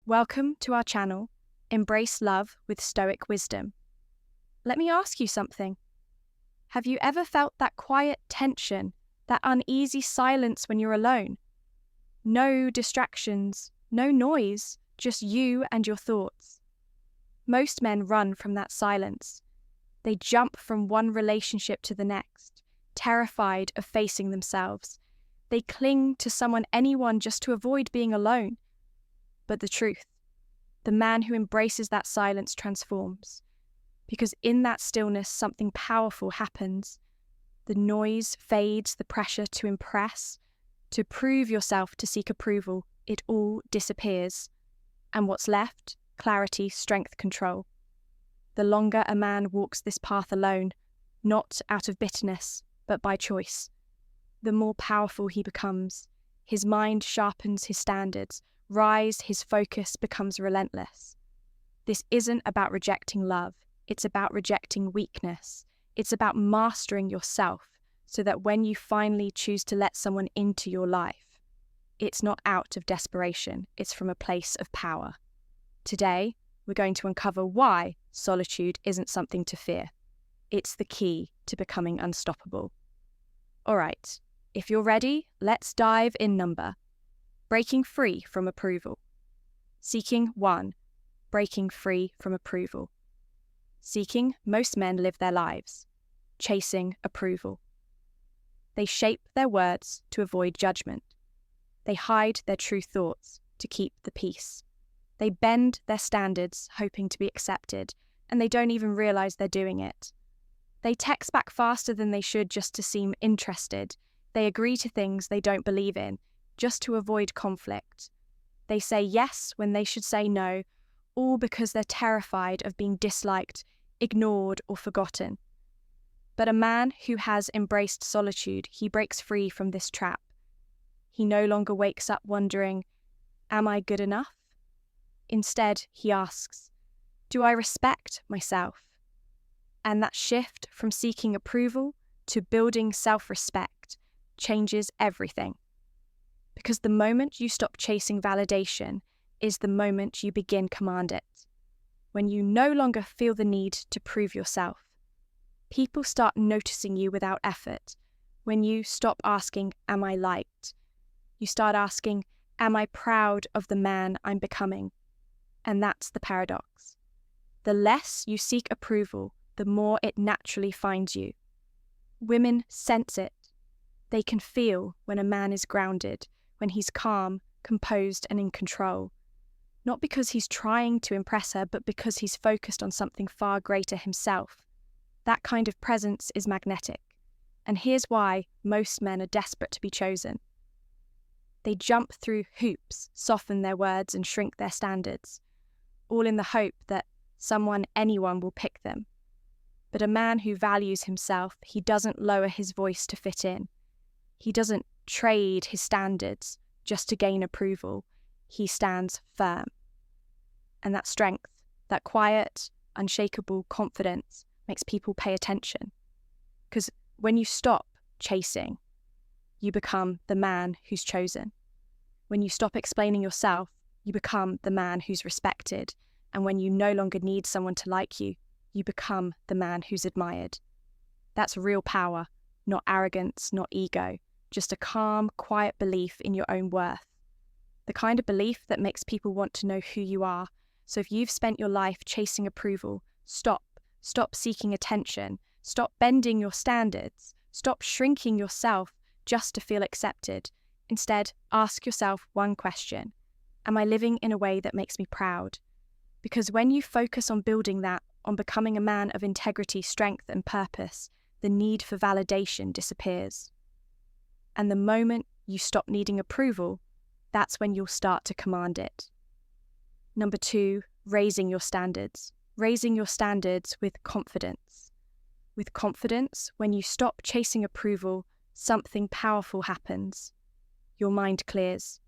Welcome to our channel, Embrace Love with Stoic Wisdom. Let me ask you something. Have you ever felt that quiet tension, that uneasy silence when you're alone? No distractions, no noise, just you and your thoughts. Most men run from that silence. They jump from one relationship to the next, terrified of facing themselves. They cling to anyone just to avoid being alone. But the truth, the man who embraces that silence transforms, because in that stillness something powerful happens. The noise fades, the pressure to impress, to prove yourself, to seek approval, it all disappears. And what's left? Clarity, strength, control. The longer a man walks this path alone, not out of bitterness, but by choice, the more powerful he becomes. His mind sharpens his standards, his focus becomes relentless. This isn't about rejecting love, it's about rejecting weakness. It's about mastering yourself so that when you finally choose to let someone into your life, it's not out of desperation, it's from a place of power. Today, we're going to uncover why solitude isn't something to fear. It's the key to becoming unstoppable. All right, if you're ready, let's dive in. Number: breaking free from approval. Seeking 1. Breaking free from approval. Seeking, most men live their lives chasing approval. They shape their words to avoid judgment. They hide their true thoughts to keep the peace. They bend their standards hoping to be accepted, and they don't even realize they're doing it. They text back faster than they should just to seem interested. They agree to things they don't believe in, just to avoid conflict. They say yes when they should say no, all because they're terrified of being disliked, ignored, or forgotten. But a man who has embraced solitude, he breaks free from this trap. He no longer wakes up wondering, am I good enough? Instead, he asks, do I respect myself? And that shift from seeking approval to building self-respect changes everything. Because the moment you stop chasing validation is the moment you begin command it. When you no longer feel the need to prove yourself. People start noticing you without effort. When you stop asking, am I liked? You start asking, am I proud of the man I'm becoming? And that's the paradox. The less you seek approval, the more it naturally finds you. Women sense it. They can feel when a man is grounded, when he's calm, composed, and in control. Not because he's trying to impress her, but because he's focused on something far greater himself. That kind of presence is magnetic. And here's why most men are desperate to be chosen. They jump through hoops, soften their words, and shrink their standards, all in the hope that anyone will pick them. But a man who values himself, he doesn't lower his voice to fit in. He doesn't trade his standards just to gain approval. He stands firm. And that strength, that quiet, unshakable confidence makes people pay attention. Because when you stop chasing, you become the man who's chosen. When you stop explaining yourself, you become the man who's respected. And when you no longer need someone to like you, you become the man who's admired. That's real power, not arrogance, not ego, just a calm, quiet belief in your own worth. The kind of belief that makes people want to know who you are. So if you've spent your life chasing approval, stop seeking attention, stop bending your standards, stop shrinking yourself just to feel accepted. Instead, ask yourself one question. Am I living in a way that makes me proud? Because when you focus on building that, on becoming a man of integrity, strength, and purpose, the need for validation disappears. And the moment you stop needing approval, that's when you'll start to command it. Number 2, raising your standards. Raising your standards with confidence. With confidence, when you stop chasing approval, something powerful happens. Your mind clears.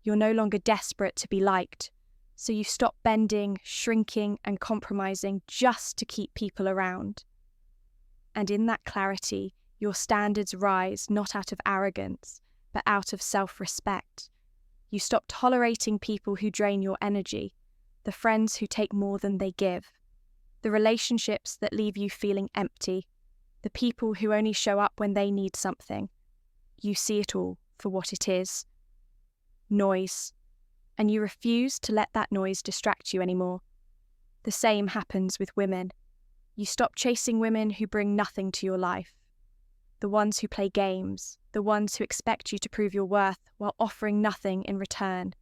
You're no longer desperate to be liked, so you stop bending, shrinking, and compromising just to keep people around. And in that clarity, your standards rise not out of arrogance, but out of self-respect. You stop tolerating people who drain your energy, the friends who take more than they give, the relationships that leave you feeling empty, the people who only show up when they need something. You see it all for what it is. Noise. And you refuse to let that noise distract you anymore. The same happens with women. You stop chasing women who bring nothing to your life. The ones who play games, the ones who expect you to prove your worth while offering nothing in return.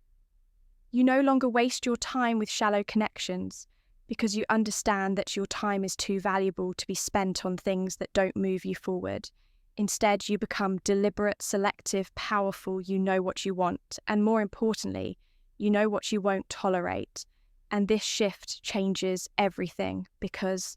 You no longer waste your time with shallow connections because you understand that your time is too valuable to be spent on things that don't move you forward. Instead, you become deliberate, selective, powerful. You know what you want, and more importantly, you know what you won't tolerate. And this shift changes everything because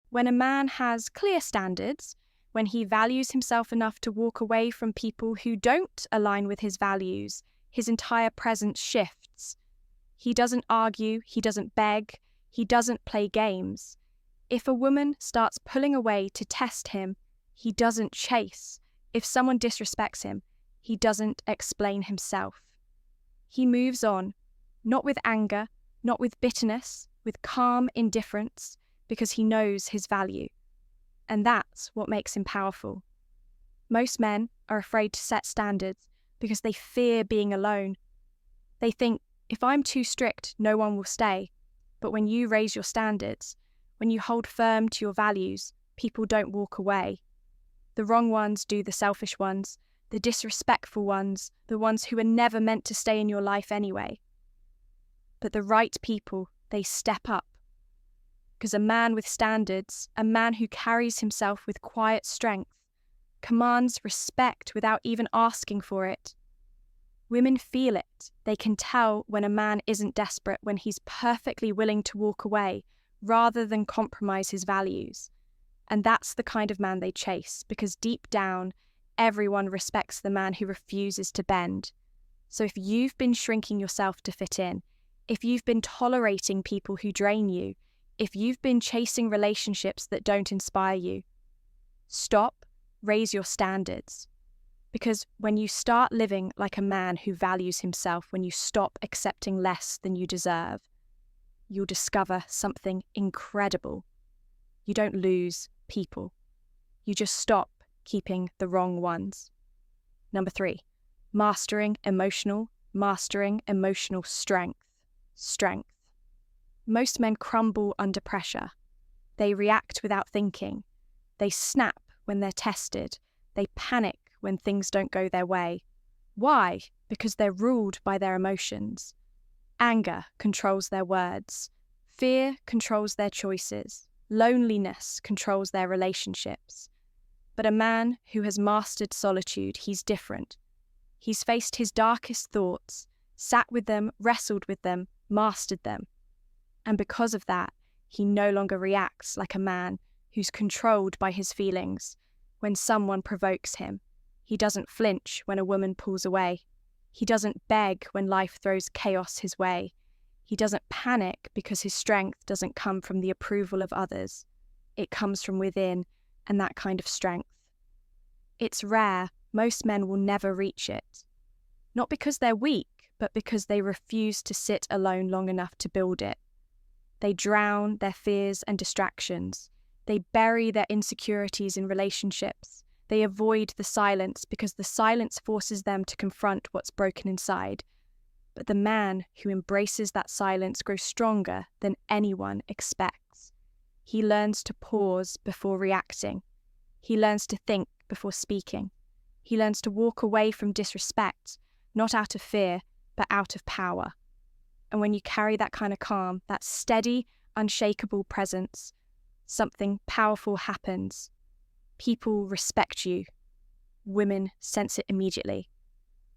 when a man has clear standards, when he values himself enough to walk away from people who don't align with his values, his entire presence shifts. He doesn't argue, he doesn't beg, he doesn't play games. If a woman starts pulling away to test him, he doesn't chase. If someone disrespects him, he doesn't explain himself. He moves on, not with anger, not with bitterness, with calm indifference, because he knows his value. And that's what makes him powerful. Most men are afraid to set standards because they fear being alone. They think, if I'm too strict, no one will stay. But when you raise your standards, when you hold firm to your values, people don't walk away. The wrong ones do the selfish ones, the disrespectful ones, the ones who are never meant to stay in your life anyway. But the right people, they step up. Because a man with standards, a man who carries himself with quiet strength, commands respect without even asking for it. Women feel it. They can tell when a man isn't desperate, when he's perfectly willing to walk away rather than compromise his values. And that's the kind of man they chase, because deep down, everyone respects the man who refuses to bend. So if you've been shrinking yourself to fit in, if you've been tolerating people who drain you, if you've been chasing relationships that don't inspire you, stop, raise your standards. Because when you start living like a man who values himself, when you stop accepting less than you deserve, you'll discover something incredible. You don't lose people. You just stop keeping the wrong ones. Number 3, mastering emotional strength. Strength. Most men crumble under pressure. They react without thinking. They snap when they're tested. They panic when things don't go their way. Why? Because they're ruled by their emotions. Anger controls their words. Fear controls their choices. Loneliness controls their relationships. But a man who has mastered solitude, he's different. He's faced his darkest thoughts, sat with them, wrestled with them, mastered them. And because of that, he no longer reacts like a man who's controlled by his feelings when someone provokes him. He doesn't flinch when a woman pulls away. He doesn't beg when life throws chaos his way. He doesn't panic because his strength doesn't come from the approval of others. It comes from within, and that kind of strength. It's rare. Most men will never reach it. Not because they're weak, but because they refuse to sit alone long enough to build it. They drown their fears and distractions. They bury their insecurities in relationships. They avoid the silence because the silence forces them to confront what's broken inside. But the man who embraces that silence grows stronger than anyone expects. He learns to pause before reacting. He learns to think before speaking. He learns to walk away from disrespect, not out of fear, but out of power. And when you carry that kind of calm, that steady, unshakable presence, something powerful happens. People respect you. Women sense it immediately.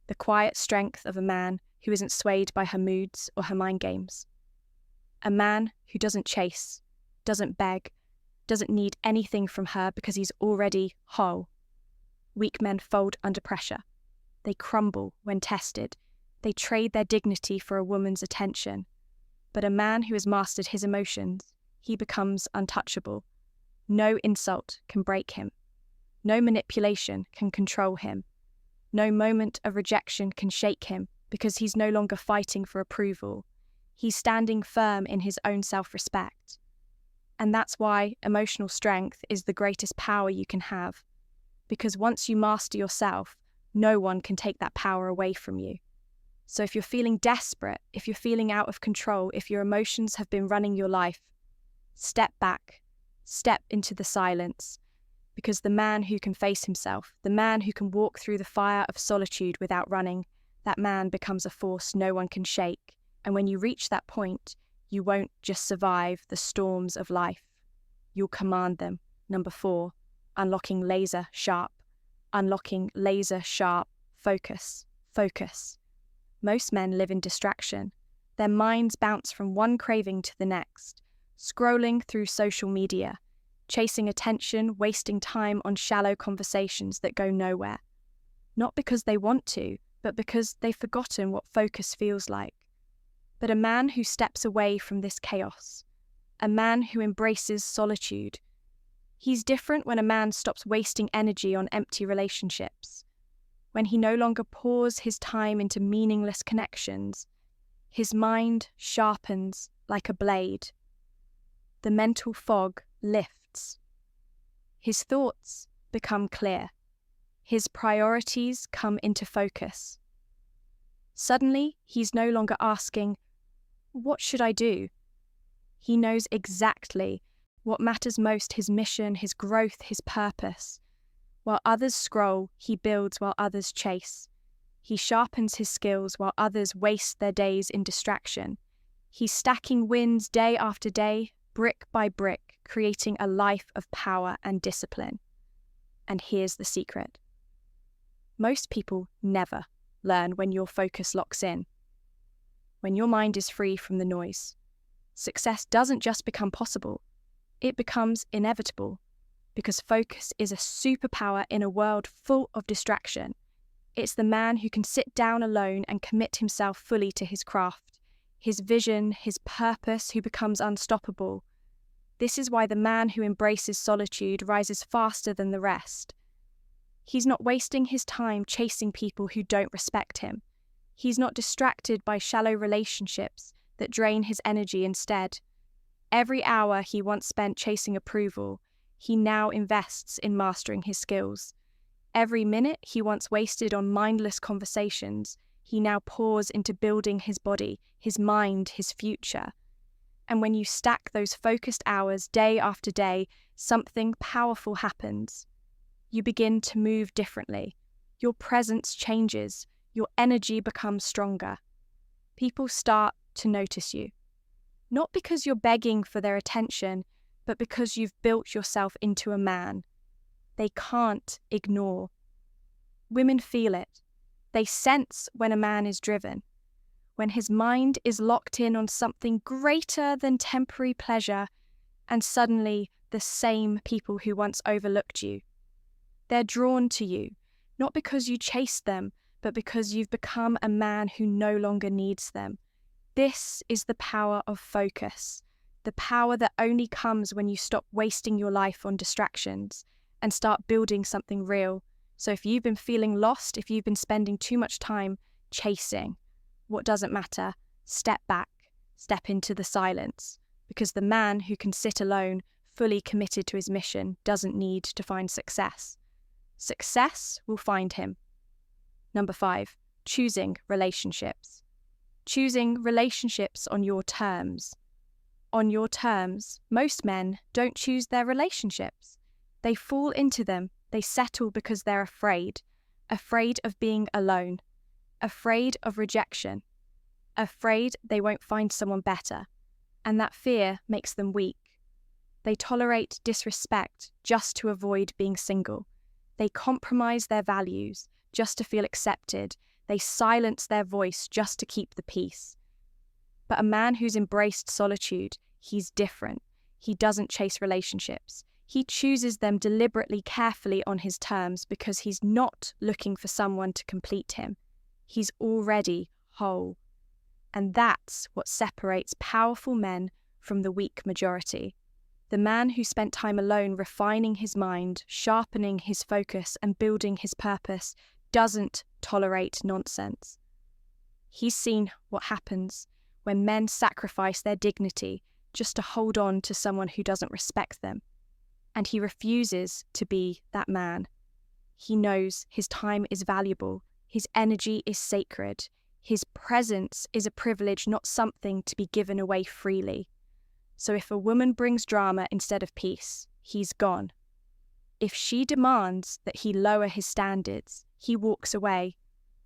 The quiet strength of a man who isn't swayed by her moods or her mind games. A man who doesn't chase, doesn't beg, doesn't need anything from her because he's already whole. Weak men fold under pressure. They crumble when tested. They trade their dignity for a woman's attention. But a man who has mastered his emotions, he becomes untouchable. No insult can break him. No manipulation can control him. No moment of rejection can shake him because he's no longer fighting for approval. He's standing firm in his own self-respect. And that's why emotional strength is the greatest power you can have. Because once you master yourself, no one can take that power away from you. So if you're feeling desperate, if you're feeling out of control, if your emotions have been running your life, step back, step into the silence. Because the man who can face himself, the man who can walk through the fire of solitude without running, that man becomes a force no one can shake. And when you reach that point, you won't just survive the storms of life. You'll command them. Number 4, unlocking laser sharp focus. Focus. Most men live in distraction. Their minds bounce from one craving to the next, scrolling through social media, chasing attention, wasting time on shallow conversations that go nowhere. Not because they want to, but because they've forgotten what focus feels like. But a man who steps away from this chaos, a man who embraces solitude, he's different when a man stops wasting energy on empty relationships, when he no longer pours his time into meaningless connections. His mind sharpens like a blade. The mental fog lifts. His thoughts become clear. His priorities come into focus. Suddenly, he's no longer asking, "What should I do?" He knows exactly what matters most: his mission, his growth, his purpose. While others scroll, he builds while others chase. He sharpens his skills while others waste their days in distraction. He's stacking wins day after day, brick by brick, creating a life of power and discipline. And here's the secret. Most people never learn when your focus locks in. When your mind is free from the noise, success doesn't just become possible, it becomes inevitable, because focus is a superpower in a world full of distraction. It's the man who can sit down alone and commit himself fully to his craft, his vision, his purpose, who becomes unstoppable. This is why the man who embraces solitude rises faster than the rest. He's not wasting his time chasing people who don't respect him. He's not distracted by shallow relationships that drain his energy instead. Every hour he once spent chasing approval, he now invests in mastering his skills. Every minute he once wasted on mindless conversations, he now pours into building his body, his mind, his future. And when you stack those focused hours day after day, something powerful happens. You begin to move differently. Your presence changes. Your energy becomes stronger. People start to notice you. Not because you're begging for their attention, but because you've built yourself into a man. They can't ignore. Women feel it. They sense when a man is driven, when his mind is locked in on something greater than temporary pleasure, and suddenly the same people who once overlooked you. They're drawn to you, not because you chased them, but because you've become a man who no longer needs them. This is the power of focus, the power that only comes when you stop wasting your life on distractions and start building something real. So if you've been feeling lost, if you've been spending too much time chasing what doesn't matter, step back, step into the silence, because the man who can sit alone, fully committed to his mission, doesn't need to find success. Success will find him. Number 5, choosing relationships. Choosing relationships on your terms. On your terms, most men don't choose their relationships. They fall into them. They settle because they're afraid of being alone, afraid of rejection, afraid they won't find someone better, and that fear makes them weak. They tolerate disrespect just to avoid being single. They compromise their values just to feel accepted. They silence their voice just to keep the peace. But a man who's embraced solitude, he's different. He doesn't chase relationships. He chooses them deliberately, carefully on his terms, because he's not looking for someone to complete him. He's already whole. And that's what separates powerful men from the weak majority. The man who spent time alone refining his mind, sharpening his focus, and building his purpose doesn't tolerate nonsense. He's seen what happens when men sacrifice their dignity just to hold on to someone who doesn't respect them. And he refuses to be that man. He knows his time is valuable, his energy is sacred, his presence is a privilege, not something to be given away freely. So if a woman brings drama instead of peace, he's gone. If she demands that he lower his standards, he walks away,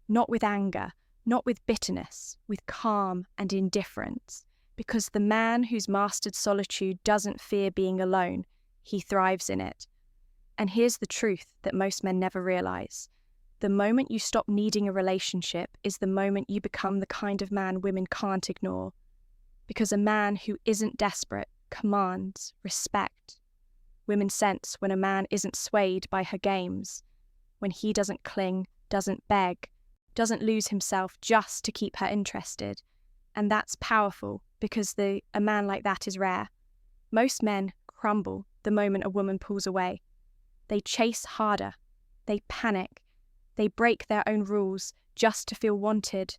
not with anger, not with bitterness, with calm and indifference, because the man who's mastered solitude doesn't fear being alone, he thrives in it. And here's the truth that most men never realize. The moment you stop needing a relationship is the moment you become the kind of man women can't ignore. Because a man who isn't desperate commands respect. Women sense when a man isn't swayed by her games, when he doesn't cling, doesn't beg, doesn't lose himself just to keep her interested. And that's powerful because a man like that is rare. Most men crumble the moment a woman pulls away. They chase harder, they panic, they break their own rules just to feel wanted.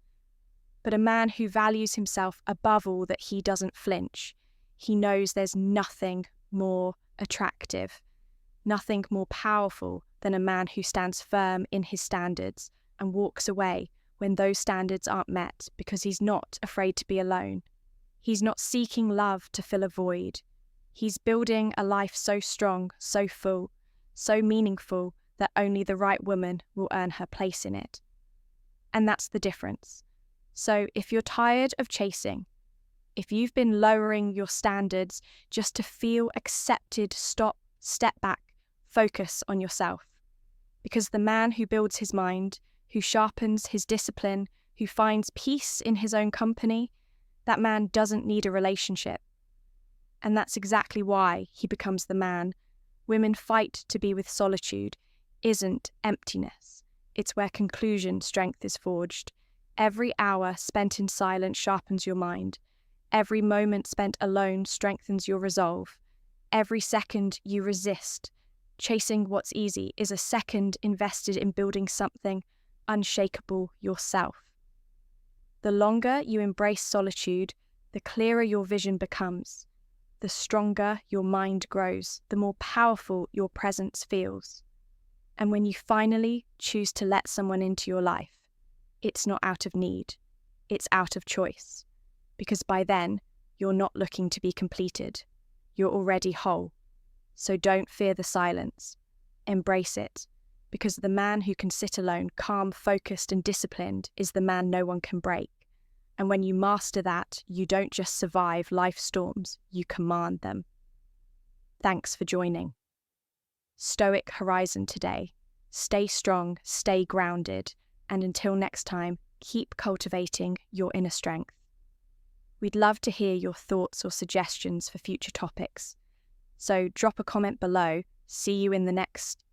But a man who values himself above all that he doesn't flinch. He knows there's nothing more attractive, nothing more powerful than a man who stands firm in his standards and walks away when those standards aren't met because he's not afraid to be alone. He's not seeking love to fill a void. He's building a life so strong, so full, so meaningful that only the right woman will earn her place in it. And that's the difference. So if you're tired of chasing, if you've been lowering your standards just to feel accepted, stop, step back, focus on yourself. Because the man who builds his mind, who sharpens his discipline, who finds peace in his own company, that man doesn't need a relationship. And that's exactly why he becomes the man. Women fight to be with solitude isn't emptiness. It's where conclusion strength is forged. Every hour spent in silence sharpens your mind. Every moment spent alone strengthens your resolve. Every second you resist, chasing what's easy, is a second invested in building something unshakable yourself. The longer you embrace solitude, the clearer your vision becomes. The stronger your mind grows, the more powerful your presence feels. And when you finally choose to let someone into your life, it's not out of need, it's out of choice. Because by then, you're not looking to be completed. You're already whole. So don't fear the silence. Embrace it. Because the man who can sit alone, calm, focused, and disciplined is the man no one can break. And when you master that, you don't just survive life's storms, you command them. Thanks for joining. Stoic Horizon today. Stay strong, stay grounded, and until next time, keep cultivating your inner strength. We'd love to hear your thoughts or suggestions for future topics. So drop a comment below. See you in the next